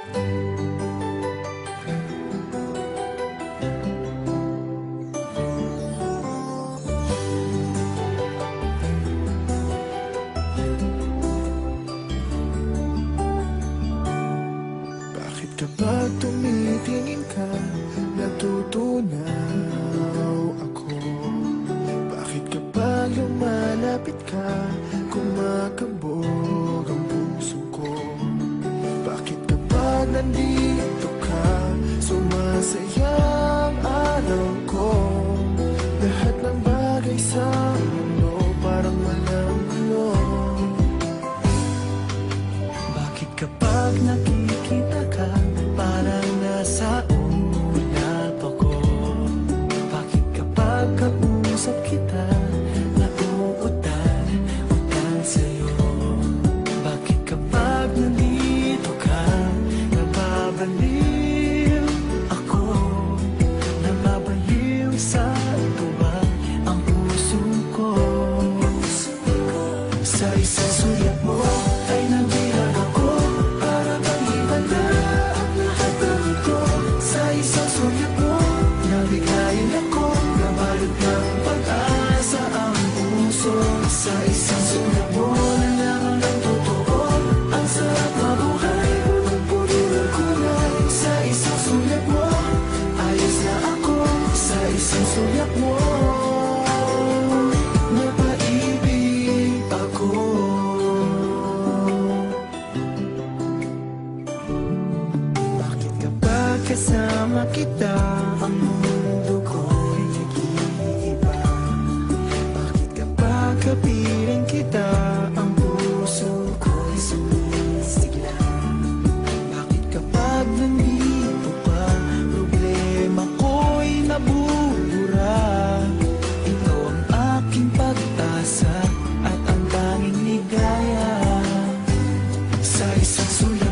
Bakit kapag tumitingin ka, natutunaw ako? Bakit kapag lumalapit ka, kumakabog ang puso ko? Bakit kapag nandito ka, sumasaya ang araw ko? Lahat ng bagay sa mundo parang walang gulo. Bakit kapag nakikita ka, parang nasa ulap ako? Bakit kapag kausap kita, nauutal sa'yo? Bakit kapag nandito ka, nababaliw ako? Nababaliw sa tuwa ang puso ko. Sa isang sulyap mo ay nabilang ako, para bang iba na ang lahat ng ito. Sa isang sulyap mo, nabigayin ako, nabalot ng pag-asa ang puso. Sa isang sulyap mo, nalaman ng totoo, ang sarap mabuhay, punong-puno ng kulay. Sa isang sulyap mo, ayos na ako. Sa isang sulyap mo, napaibig ako. Bakit kapag kasama kita, ang mundo ko'y nag-iiba? Bakit kapag kapiling kita, ang puso ko'y sumisigla? Bakit kapag nandito ka, problema ko'y nabubura? Ikaw ang aking pag-asa at ang tanging ligaya. Sa isang sulat